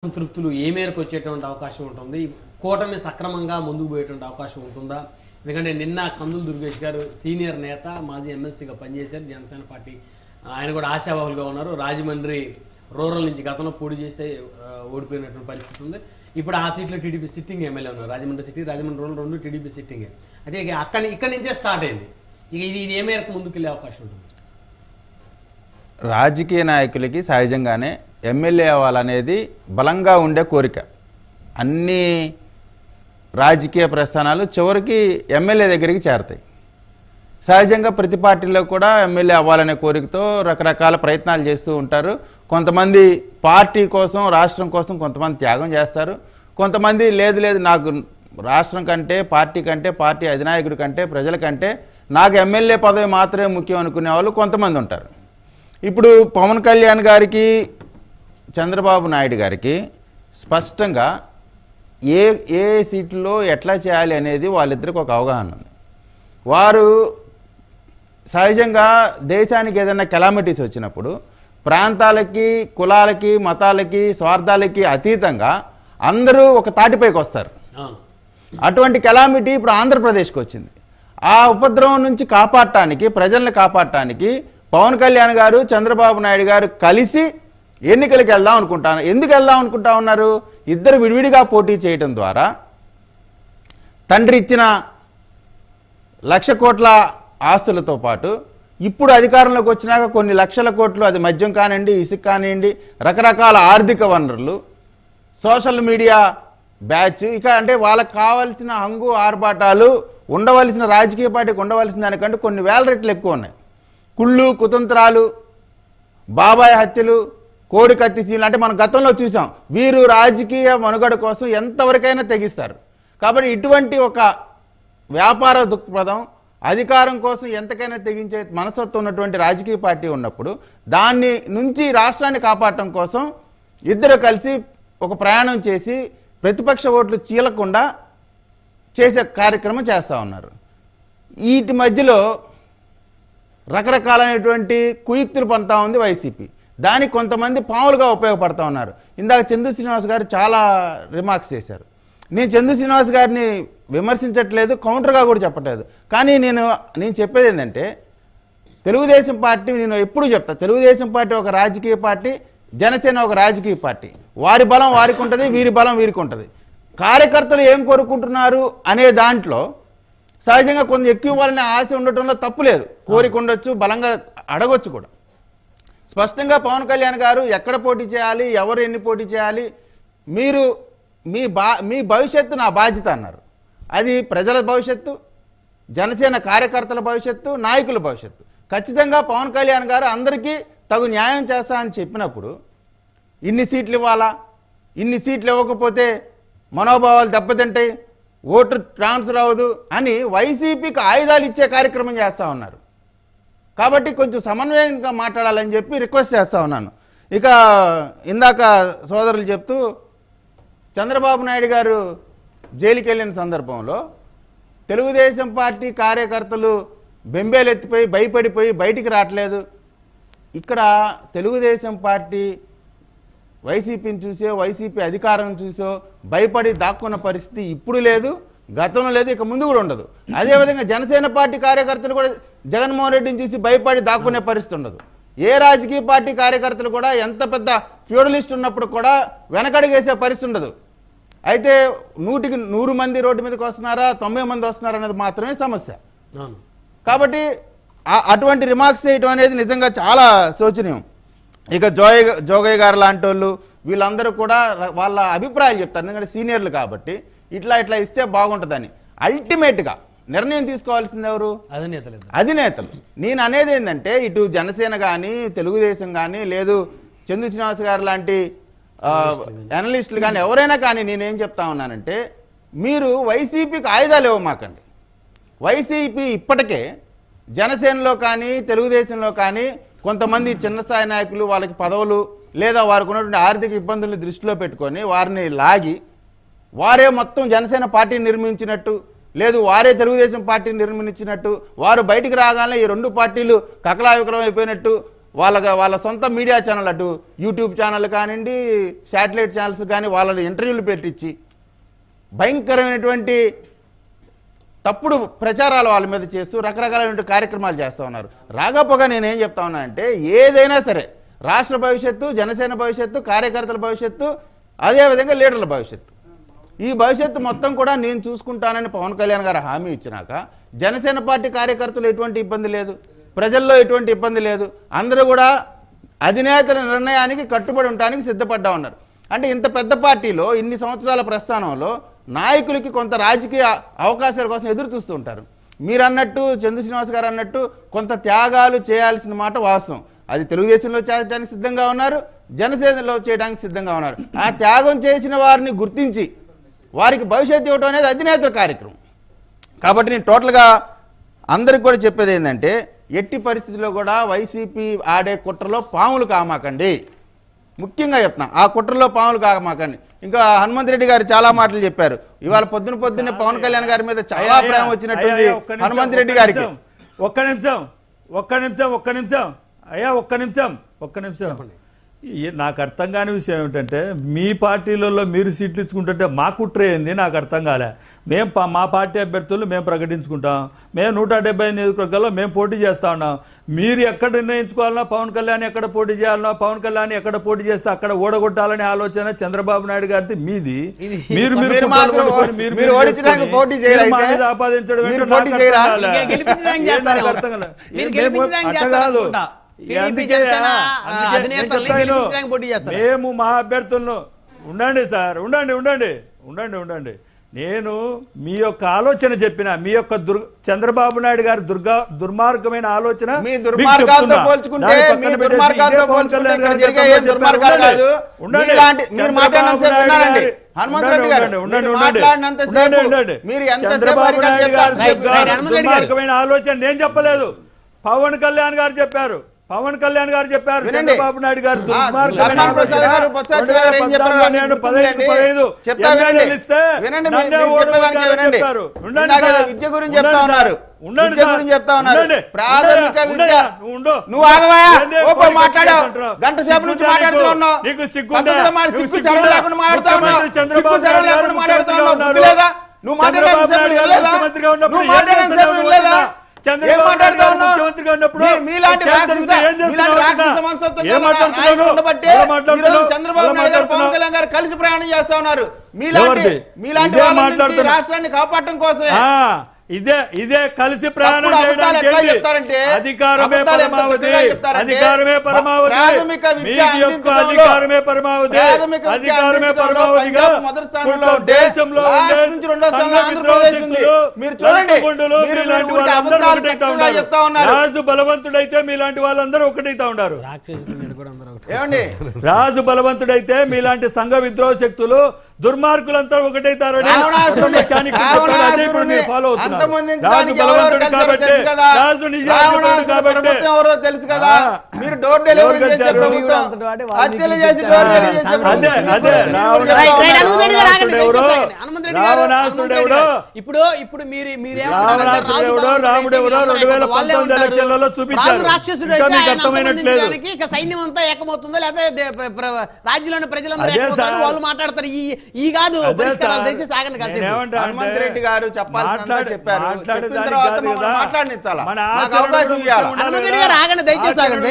సంతృప్తులు ఏ మేరకు వచ్చేటువంటి అవకాశం ఉంటుంది? కూటమి సక్రమంగా ముందుకు పోయేటువంటి అవకాశం ఉంటుందా? ఎందుకంటే నిన్న కందులు దుర్గేష్ గారు సీనియర్ నేత, మాజీ ఎమ్మెల్సీగా పనిచేశారు జనసేన పార్టీ. ఆయన కూడా ఆశావాహులుగా ఉన్నారు. రాజమండ్రి రూరల్ నుంచి గతంలో పోటీ చేస్తే ఓడిపోయినటువంటి పరిస్థితి ఉంది. ఇప్పుడు ఆ సీట్లో టీడీపీ సిట్టింగ్ ఎమ్మెల్యే ఉన్నారు. రాజమండ్రి సిటీ, రాజమండ్రి రూరల్ రెండు టీడీపీ సిట్టింగే. అయితే ఇక్కడి నుంచే స్టార్ట్ అయింది. ఇక ఇది ఏ మేరకు ముందుకు వెళ్ళే అవకాశం ఉంటుంది? రాజకీయ నాయకులకి సహజంగానే ఎమ్మెల్యే అవ్వాలనేది బలంగా ఉండే కోరిక. అన్ని రాజకీయ ప్రస్థానాలు చివరికి ఎమ్మెల్యే దగ్గరికి చేరతాయి. సహజంగా ప్రతి పార్టీలో కూడా ఎమ్మెల్యే అవ్వాలనే కోరికతో రకరకాల ప్రయత్నాలు చేస్తూ ఉంటారు. కొంతమంది పార్టీ కోసం, రాష్ట్రం కోసం కొంతమంది త్యాగం చేస్తారు. కొంతమంది లేదు నాకు రాష్ట్రం కంటే, పార్టీ అధినాయకుడి కంటే, ప్రజల కంటే నాకు ఎమ్మెల్యే పదవి మాత్రమే ముఖ్యం అనుకునే వాళ్ళు కొంతమంది ఉంటారు. ఇప్పుడు పవన్ కళ్యాణ్ గారికి, చంద్రబాబు నాయుడు గారికి స్పష్టంగా ఏ సీట్లో ఎట్లా చేయాలి అనేది వాళ్ళిద్దరికి ఒక అవగాహన ఉంది. వారు సహజంగా దేశానికి ఏదైనా కెలామిటీస్ వచ్చినప్పుడు ప్రాంతాలకి, కులాలకి, మతాలకి, స్వార్థాలకి అతీతంగా అందరూ ఒక తాటిపైకి వస్తారు. అటువంటి కెలామిటీ ఇప్పుడు ఆంధ్రప్రదేశ్కి వచ్చింది. ఆ ఉపద్రవం నుంచి కాపాడటానికి, ప్రజల్ని కాపాడటానికి పవన్ కళ్యాణ్ గారు, చంద్రబాబు నాయుడు గారు కలిసి ఎన్నికలకు వెళ్దాం అనుకుంటాను. ఎందుకు వెళ్దాం అనుకుంటా ఉన్నారు? ఇద్దరు విడివిడిగా పోటీ చేయడం ద్వారా తండ్రి ఇచ్చిన 1,00,000 కోట్ల ఆస్తులతో పాటు ఇప్పుడు అధికారంలోకి వచ్చినాక కొన్ని లక్షల కోట్లు, అది మద్యం కానివ్వండి, ఇసుక కానివ్వండి, రకరకాల ఆర్థిక వనరులు, సోషల్ మీడియా బ్యాచ్, ఇక అంటే వాళ్ళకి కావాల్సిన హంగు ఆర్భాటాలు ఉండవలసిన, రాజకీయ పార్టీకి ఉండవలసిన దానికంటే కొన్ని వేల రెట్లు ఎక్కువ ఉన్నాయి. కుళ్ళు, కుతంత్రాలు, బాబాయ్ హత్యలు, కోడి కత్తిసీలు అంటే మనం గతంలో చూసాం. వీరు రాజకీయ మనుగడ కోసం ఎంతవరకైనా తెగిస్తారు. కాబట్టి ఇటువంటి ఒక వ్యాపార దృక్పథం, అధికారం కోసం ఎంతకైనా తెగించే మనస్తత్వం ఉన్నటువంటి రాజకీయ పార్టీ ఉన్నప్పుడు దాన్ని నుంచి రాష్ట్రాన్ని కాపాడటం కోసం ఇద్దరు కలిసి ఒక ప్రయాణం చేసి ప్రతిపక్ష ఓట్లు చీలకుండా చేసే కార్యక్రమం చేస్తూ ఉన్నారు. వీటి మధ్యలో రకరకాలైనటువంటి కుయుక్తులు పంతా ఉంది వైసీపీ. దానికి కొంతమంది పావులుగా ఉపయోగపడతా ఉన్నారు. ఇందాక చందు శ్రీనివాస్ గారు చాలా రిమార్క్స్ చేశారు. నేను చందు శ్రీనివాస్ గారిని విమర్శించట్లేదు, కౌంటర్గా కూడా చెప్పట్లేదు. కానీ నేను చెప్పేది ఏంటంటే, తెలుగుదేశం పార్టీ నేను ఎప్పుడు చెప్తా, తెలుగుదేశం పార్టీ ఒక రాజకీయ పార్టీ, జనసేన ఒక రాజకీయ పార్టీ. వారి బలం వారికి ఉంటుంది, వీరి బలం వీరికి ఉంటుంది. కార్యకర్తలు ఏం కోరుకుంటున్నారు అనే దాంట్లో సహజంగా కొంత ఎక్కువ వాళ్ళని ఆశ ఉండటంలో తప్పు లేదు. కోరిక ఉండొచ్చు, బలంగా అడగొచ్చు కూడా. స్పష్టంగా పవన్ కళ్యాణ్ గారు ఎక్కడ పోటీ చేయాలి, ఎవరు ఎన్ని పోటీ చేయాలి, మీరు మీ భవిష్యత్తు నా బాధ్యత అన్నారు. అది ప్రజల భవిష్యత్తు, జనసేన కార్యకర్తల భవిష్యత్తు, నాయకుల భవిష్యత్తు. ఖచ్చితంగా పవన్ కళ్యాణ్ గారు అందరికీ తగు న్యాయం చేస్తా అని చెప్పినప్పుడు ఇన్ని సీట్లు ఇవ్వాలా, ఇన్ని సీట్లు ఇవ్వకపోతే మనోభావాలు దెబ్బతింటాయి, ఓటు ట్రాన్స్ఫర్ అవ్వదు అని వైసీపీకి ఆయుధాలు ఇచ్చే కార్యక్రమం చేస్తూ ఉన్నారు. కాబట్టి కొంచెం సమన్వయంగా మాట్లాడాలని చెప్పి రిక్వెస్ట్ చేస్తూ ఉన్నాను. ఇక ఇందాక సోదరులు చెప్తూ, చంద్రబాబు నాయుడు గారు జైలుకి వెళ్ళిన సందర్భంలో తెలుగుదేశం పార్టీ కార్యకర్తలు బెంబేలెత్తిపోయి భయపడిపోయి బయటికి రావట్లేదు. ఇక్కడ తెలుగుదేశం పార్టీ వైసీపీని చూసో, వైసీపీ అధికారం చూసో భయపడి దాక్కున్న పరిస్థితి ఇప్పుడు లేదు, గతంలో లేదు, ఇక ముందు కూడా ఉండదు. అదేవిధంగా జనసేన పార్టీ కార్యకర్తలు కూడా జగన్మోహన్ రెడ్డిని చూసి భయపడి దాక్కునే పరిస్థితి ఉండదు. ఏ రాజకీయ పార్టీ కార్యకర్తలు కూడా ఎంత పెద్ద ఫ్యూడలిస్ట్ ఉన్నప్పుడు కూడా వెనకడుగేసే పరిస్థితి ఉండదు. అయితే 100కి 100 మంది రోడ్డు మీదకి వస్తున్నారా, 90 మంది వస్తున్నారా అనేది మాత్రమే సమస్య. కాబట్టి అటువంటి రిమార్క్స్ చేయటం అనేది నిజంగా చాలా శోచనీయం. ఇక జోగయ్య గారు లాంటి వాళ్ళు వీళ్ళందరూ కూడా వాళ్ళ అభిప్రాయాలు చెప్తారు. ఎందుకంటే సీనియర్లు కాబట్టి ఇట్లా ఇస్తే బాగుంటుందని. అల్టిమేట్గా నిర్ణయం తీసుకోవాల్సింది ఎవరు? అధినేతలు. నేను అనేది ఏంటంటే, ఇటు జనసేన కానీ, తెలుగుదేశం కానీ, లేదు చందు శ్రీనివాస్ గారు లాంటి అనలిస్టులు కానీ, ఎవరైనా కానీ నేనేం చెప్తా ఉన్నానంటే, మీరు వైసీపీకి ఆయుధాలు ఇవ్వమాకండి. వైసీపీ ఇప్పటికే జనసేనలో కానీ, తెలుగుదేశంలో కానీ కొంతమంది చిన్న స్థాయి నాయకులు, వాళ్ళకి పదవులు లేదా వారికి ఉన్నటువంటి ఆర్థిక ఇబ్బందుల్ని దృష్టిలో పెట్టుకొని వారిని లాగి, వారే మొత్తం జనసేన పార్టీని నిర్మించినట్టు, లేదు వారే తెలుగుదేశం పార్టీని నిర్మించినట్టు, వారు బయటికి రాగానే ఈ రెండు పార్టీలు కకలావికలం అయిపోయినట్టు వాళ్ళ సొంత మీడియా ఛానల్, అటు యూట్యూబ్ ఛానల్ కానివ్వండి, శాటిలైట్ ఛానల్స్ కానీ వాళ్ళ ఇంటర్వ్యూలు పెట్టించి భయంకరమైనటువంటి తప్పుడు ప్రచారాలు వాళ్ళ మీద చేస్తూ రకరకాలైన కార్యక్రమాలు చేస్తూ ఉన్నారు. రాకపోగా నేనేం చెప్తా ఉన్నా అంటే, ఏదైనా సరే రాష్ట్ర భవిష్యత్తు, జనసేన భవిష్యత్తు, కార్యకర్తల భవిష్యత్తు, అదేవిధంగా లీడర్ల భవిష్యత్తు, ఈ భవిష్యత్తు మొత్తం కూడా నేను చూసుకుంటానని పవన్ కళ్యాణ్ గారు హామీ ఇచ్చినాక జనసేన పార్టీ కార్యకర్తలు ఎటువంటి ఇబ్బంది లేదు, ప్రజల్లో ఎటువంటి ఇబ్బంది లేదు, అందరూ కూడా అధినేతల నిర్ణయానికి కట్టుబడి ఉండడానికి సిద్ధపడ్డా ఉన్నారు. అంటే ఇంత పెద్ద పార్టీలో ఇన్ని సంవత్సరాల ప్రస్థానంలో నాయకులకి కొంత రాజకీయ అవకాశాల కోసం ఎదురు చూస్తూ ఉంటారు. మీరు అన్నట్టు, చందు శ్రీనివాస్ గారు అన్నట్టు కొంత త్యాగాలు చేయాల్సిన మాట వాస్తవం. అది తెలుగుదేశంలో చేయడానికి సిద్ధంగా ఉన్నారు, జనసేనలో చేయడానికి సిద్ధంగా ఉన్నారు. ఆ త్యాగం చేసిన వారిని గుర్తించి వారికి భవిష్యత్తు ఇవ్వడం అనేది అధినేతల కార్యక్రమం. కాబట్టి నేను టోటల్గా అందరికి కూడా చెప్పేది ఏంటంటే, ఎట్టి పరిస్థితుల్లో కూడా వైసీపీ ఆడే కుట్రలో పాములు కామాకండి. ముఖ్యంగా చెప్తున్నా, ఆ కుట్రలో పాములు కామాకండి. ఇంకా హనుమంత్ రెడ్డి గారు చాలా మాటలు చెప్పారు. ఇవాళ పొద్దున్నే పవన్ కళ్యాణ్ గారి మీద చాలా ప్రేమ వచ్చినట్టుంది హనుమంత్ రెడ్డి గారికి. ఒక్క నిమిషం నాకు అర్థం కాని విషయం ఏమిటంటే, మీ పార్టీలలో మీరు సీట్లు ఇచ్చుకుంటుంటే మా కుట్ర ఏంది నాకు అర్థం కాలే. మా పార్టీ అభ్యర్థులు మేము ప్రకటించుకుంటాం, మేము 170 నియోజకవర్గాల్లో మేము పోటీ చేస్తా ఉన్నాం. మీరు ఎక్కడ నిర్ణయించుకోవాలన్నా, పవన్ కళ్యాణ్ ఎక్కడ పోటీ చేయాలన్నా, పవన్ కళ్యాణ్ ఎక్కడ పోటీ చేస్తే అక్కడ ఓడగొట్టాలనే ఆలోచన చంద్రబాబు నాయుడు గారిది, మీది. మీరు ఆపాదించడం మేము మా అభ్యర్థులను ఉండండి సార్, ఉండండి. నేను మీ యొక్క ఆలోచన చెప్పిన, మీ యొక్క చంద్రబాబు నాయుడు గారి దుర్మార్గమైన ఆలోచన దుర్మార్గమైన ఆలోచన నేను చెప్పలేదు, పవన్ కళ్యాణ్ గారు చెప్పారు. చంద్రబాబు నాయుడు గారు విద్య గురించి చెప్తా ఉన్నారు. ప్రాథమిక విద్య నువ్వు ఆగవా, మాట్లాడావు గంట సేపు నుంచి మాట్లాడుతూ ఉన్నావు. నువ్వు మాట్లాడలేదా? చంద్రబాబు నాయుడు గారు, పవన్ కళ్యాణ్ గారు కలిసి ప్రయాణం చేస్తా ఉన్నారు. మీలాంటి రాష్ట్రాన్ని కాపాడటం కోసమే ఇదే కలిసి ప్రయాణం చేయడానికి అధికారమే పరమావధి, అధికారమే పరమావధిగా దేశంలో రాజు బలవంతుడైతే మీలాంటి వాళ్ళందరూ ఒకటైతా ఉన్నారు. రాజు బలవంతుడైతే మీలాంటి సంఘ విద్రోహ శక్తులు, దుర్మార్గులంతా ఒకటైతారని ఫాలో అవుతున్నారు. రాజు బలవంతుడు కాబట్టి, రాజు నిజాయితీ కాబట్టి తెలుసు కదా. మీరు డోర్ డెలివరీ చేసే ప్రభుత్వం, హత్యలు చేసి డోర్ డెలివరీ చేసే ఇప్పుడు సైన్యం అంతా ఏకమవుతుందో లేకపోతే రాజ్యంలోని ప్రజలందరూ వాళ్ళు మాట్లాడతారు. ఈ కాదు పరిష్కారాలు దయచేసి ఆగండి కాసేపు. హనుమంత్ రెడ్డి గారు చెప్పాల్సింది చెప్పారు, చెప్పిన తర్వాత మాట్లాడించాలా, అవకాశం ఇవ్వాలి. హనుమంత్ రెడ్డి గారు ఆగండి, దయచేసి ఆగండి.